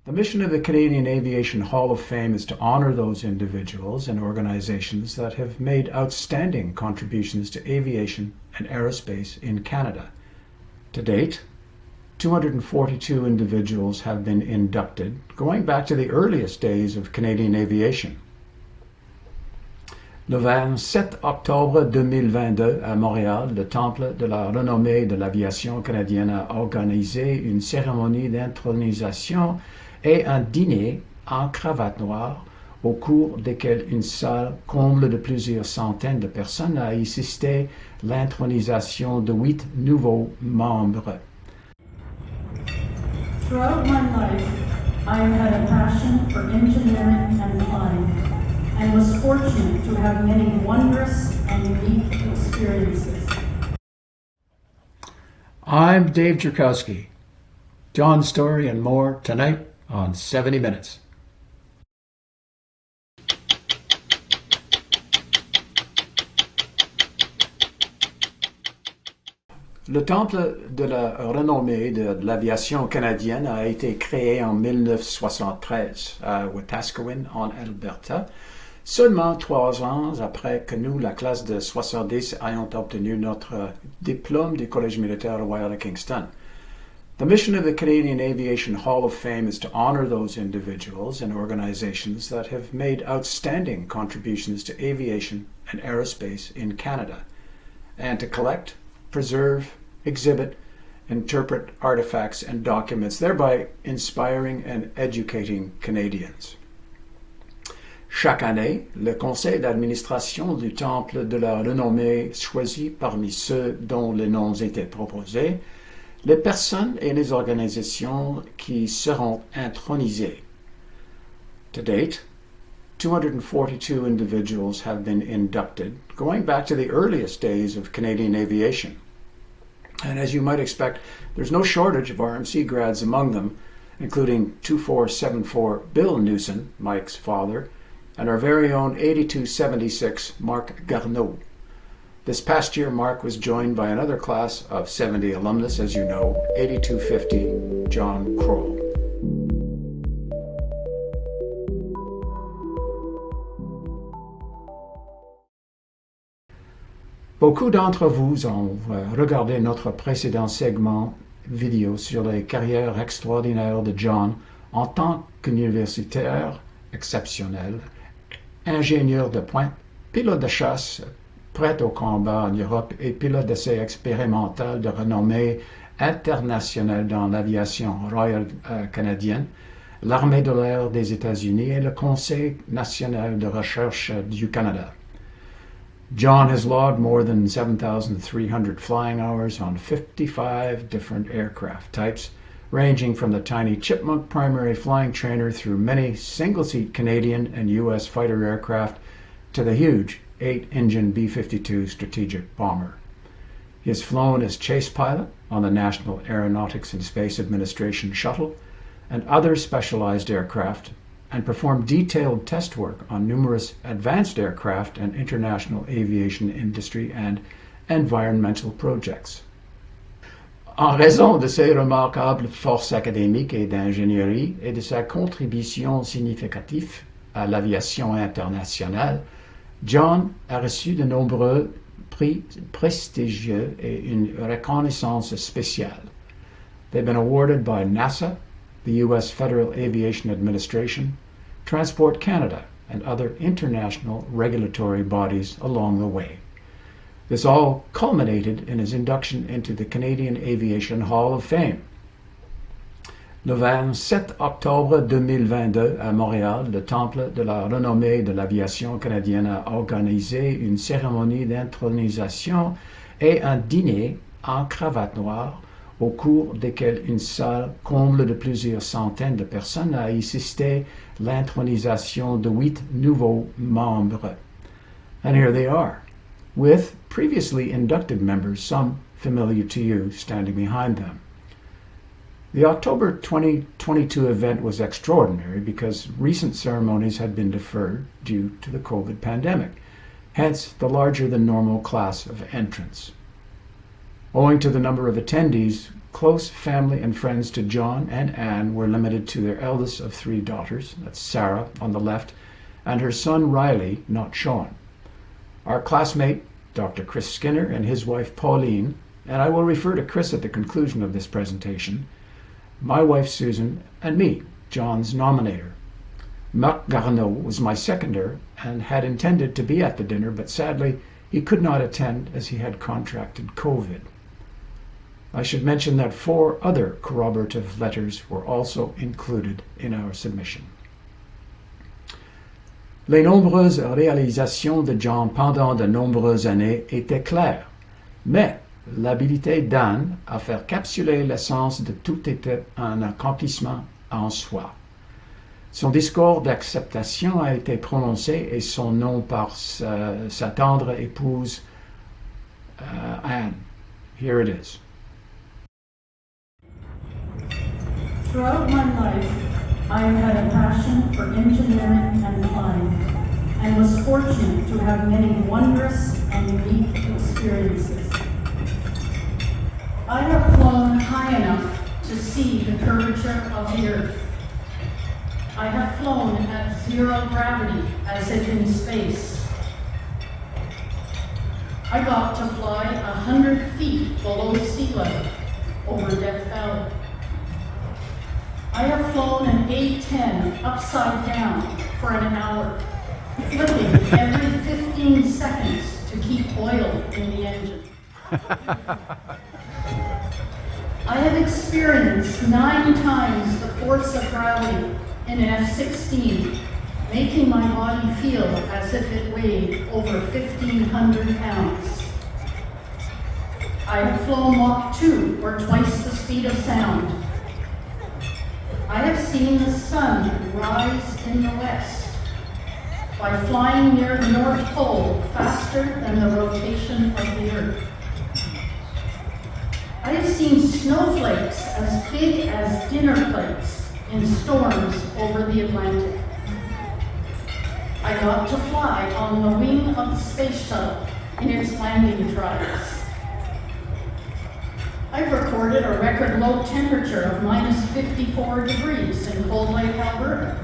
The mission of the Canadian Aviation Hall of Fame is to honor those individuals and organizations that have made outstanding contributions to aviation and aerospace in Canada. To date, 242 individuals have been inducted, going back to the earliest days of Canadian aviation. Le 27 octobre 2022, à Montréal, le Temple de la renommée de l'aviation canadienne a organisé une cérémonie d'intronisation et un dîner en cravate noire, au cours desquels une salle comble de plusieurs centaines de personnes a assisté à l'intronisation de 8 nouveaux membres. Throughout my life, I have had a passion for engineering and flying, and was fortunate to have many wondrous and unique experiences. I'm Dave Jerkowski. John's story and more tonight on 70 Minutes. Le Temple de la renommée de l'aviation canadienne a été créé en 1973 à Wetaskiwin, en Alberta, seulement 3 ans après que nous, la classe de 70, ayons obtenu notre diplôme du Collège militaire royal à Kingston. The mission of the Canadian Aviation Hall of Fame is to honor those individuals and organizations that have made outstanding contributions to aviation and aerospace in Canada, and to collect, preserve, exhibit, interpret artifacts and documents, thereby inspiring and educating Canadians. Chaque année, le conseil d'administration du Temple de la renommée choisit parmi ceux dont les noms étaient proposés les personnes et les organisations qui seront intronisées. To date, 242 individuals have been inducted, going back to the earliest days of Canadian aviation. And as you might expect, there's no shortage of RMC grads among them, including 2474 Bill Newson, Mike's father, and our very own 8276 Mark Garneau. This past year, Mark was joined by another class of 70 alumnus, as you know, 8250 John Croll. Beaucoup d'entre vous ont regardé notre précédent segment vidéo sur les carrières extraordinaires de John en tant qu'universitaire exceptionnel, ingénieur de pointe, pilote de chasse, prêt au combat en Europe et pilote d'essai expérimental de renommée internationale dans l'aviation royale canadienne, l'Armée de l'air des États-Unis et le Conseil national de recherche du Canada. John has logged more than 7,300 flying hours on 55 different aircraft types, ranging from the tiny Chipmunk primary flying trainer through many single-seat Canadian and U.S. fighter aircraft to the huge 8-engine B-52 strategic bomber. He has flown as chase pilot on the National Aeronautics and Space Administration shuttle and other specialized aircraft, and performed detailed test work on numerous advanced aircraft and international aviation industry and environmental projects. En raison de ses remarquables forces académiques et d'ingénierie et de sa contribution significative à l'aviation internationale, John a reçu de nombreux prix prestigieux et une reconnaissance spéciale. They've been awarded by NASA, the U.S. Federal Aviation Administration, Transport Canada, and other international regulatory bodies along the way. This all culminated in his induction into the Canadian Aviation Hall of Fame. Le 27 octobre 2022, à Montréal, le Temple de la renommée de l'aviation canadienne a organisé une cérémonie d'intronisation et un dîner en cravate noire, au cours desquels une salle comble de plusieurs centaines de personnes a assisté à l'intronisation de 8 nouveaux membres. And here they are, with previously inducted members, some familiar to you, standing behind them. The October 2022 event was extraordinary because recent ceremonies had been deferred due to the COVID pandemic, hence the larger than normal class of entrants. Owing to the number of attendees, Close family and friends to John and Anne were limited to their eldest of 3 daughters, that's Sarah on the left, and her son Riley, not Sean. Our classmate, Dr. Chris Skinner, and his wife Pauline, and I will refer to Chris at the conclusion of this presentation, my wife Susan, and me, John's nominator. Marc Garneau was my seconder and had intended to be at the dinner, but sadly he could not attend as he had contracted COVID. I should mention that 4 other corroborative letters were also included in our submission. Les nombreuses réalisations de John pendant de nombreuses années étaient claires, mais l'habilité d'Anne à faire capsuler l'essence de tout était un accomplissement en soi. Son discours d'acceptation a été prononcé et son nom par sa tendre épouse Anne. Here it is. Throughout my life, I have had a passion for engineering and flying, and was fortunate to have many wondrous and unique experiences. I have flown high enough to see the curvature of the Earth. I have flown at 0 gravity, as if in space. I got to fly 100 feet below sea level over Death Valley. I have flown an A-10 upside down for an hour, flipping every 15 seconds to keep oil in the engine. I have experienced 9 times the force of gravity in an F-16, making my body feel as if it weighed over 1,500 pounds. I have flown Mach 2, or twice the speed of sound. I have seen the sun rise in the west by flying near the North Pole faster than the rotation of the Earth. I have seen snowflakes as big as dinner plates in storms over the Atlantic. I got to fly on the wing of the space shuttle in its landing trials. I've recorded a record low temperature of minus 54 degrees in Cold Lake, Alberta.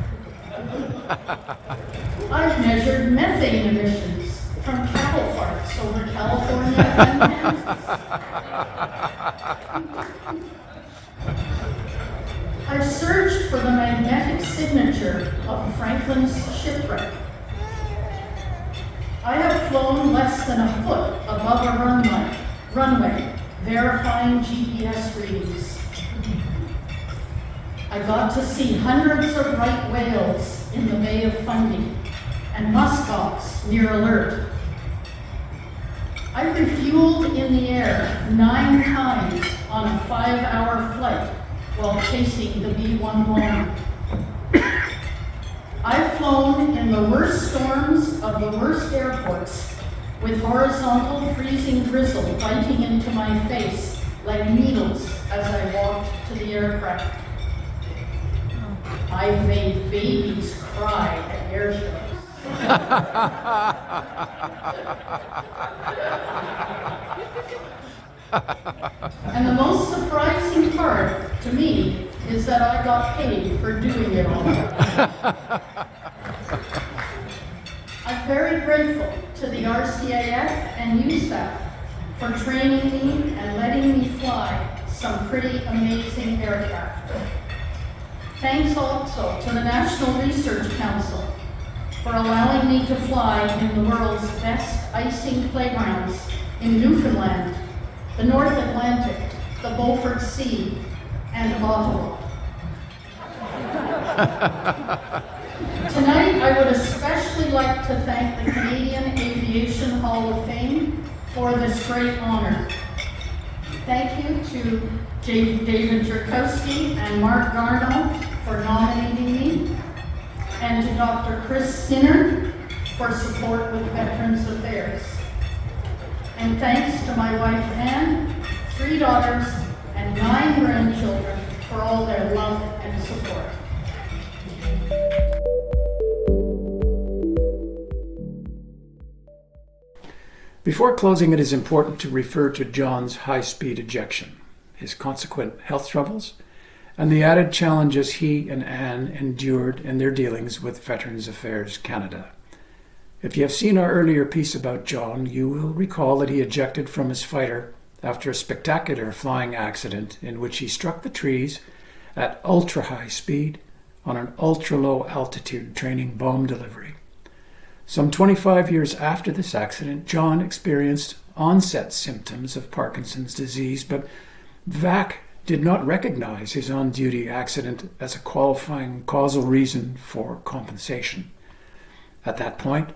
I've measured methane emissions from cattle farts over California and Kansas. I've searched for the magnetic signature of Franklin's shipwreck. I have flown less than a foot above a runway, verifying GPS readings. I got to see hundreds of right whales in the Bay of Fundy and muskox near Alert. I refueled in the air 9 times on a 5-hour flight while chasing the B-1 I've flown in the worst storms of the worst airports, with horizontal freezing drizzle biting into my face like needles as I walked to the aircraft. I've made babies cry at air shows. And the most surprising part to me is that I got paid for doing it all. I'm very grateful to the RCAF and USAF for training me and letting me fly some pretty amazing aircraft. Thanks also to the National Research Council for allowing me to fly in the world's best icing playgrounds in Newfoundland, the North Atlantic, the Beaufort Sea, and Ottawa. Tonight, I would especially like to thank the Canadian Aviation Hall of Fame for this great honor. Thank you to David Jerkowski and Mark Garneau for nominating me, and to Dr. Chris Skinner for support with Veterans Affairs. And thanks to my wife Anne, 3 daughters, and 9 grandchildren for all their love and support. Before closing, it is important to refer to John's high-speed ejection. his consequent health troubles, and the added challenges he and Anne endured in their dealings with Veterans Affairs Canada. If you have seen our earlier piece about John, you will recall that he ejected from his fighter after a spectacular flying accident in which he struck the trees at ultra-high speed on an ultra-low altitude training bomb delivery. Some 25 years after this accident, John experienced onset symptoms of Parkinson's disease, but VAC did not recognize his on-duty accident as a qualifying causal reason for compensation. At that point,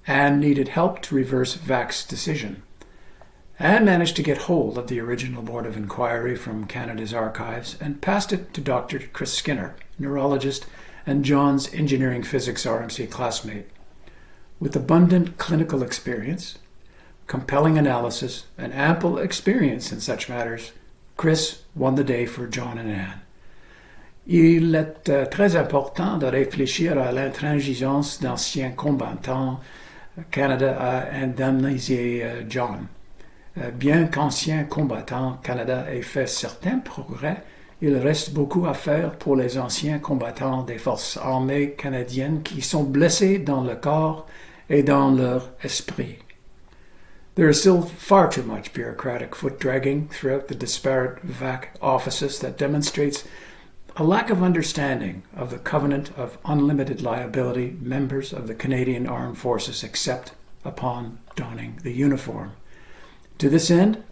Anne needed help to reverse VAC's decision. Anne managed to get hold of the original Board of Inquiry from Canada's archives and passed it to Dr. Chris Skinner, neurologist and John's engineering physics RMC classmate. With abundant clinical experience, compelling analysis, and ample experience in such matters, Chris won the day for John and Anne. Il est très important de réfléchir à l'intransigeance d'anciens combattants. Canada a indemnisé John. Bien qu'ancien combattant, Canada ait fait certains progrès, il reste beaucoup à faire pour les anciens combattants des forces armées canadiennes qui sont blessés dans le corps et dans leur esprit. There is still far too much bureaucratic foot-dragging throughout the disparate VAC offices that demonstrates a lack of understanding of the covenant of unlimited liability members of the Canadian Armed Forces accept upon donning the uniform. To this end,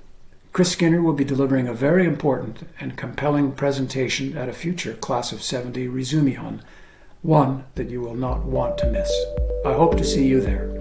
Chris Skinner will be delivering a very important and compelling presentation at a future Class of 70 Resumion, one that you will not want to miss. I hope to see you there.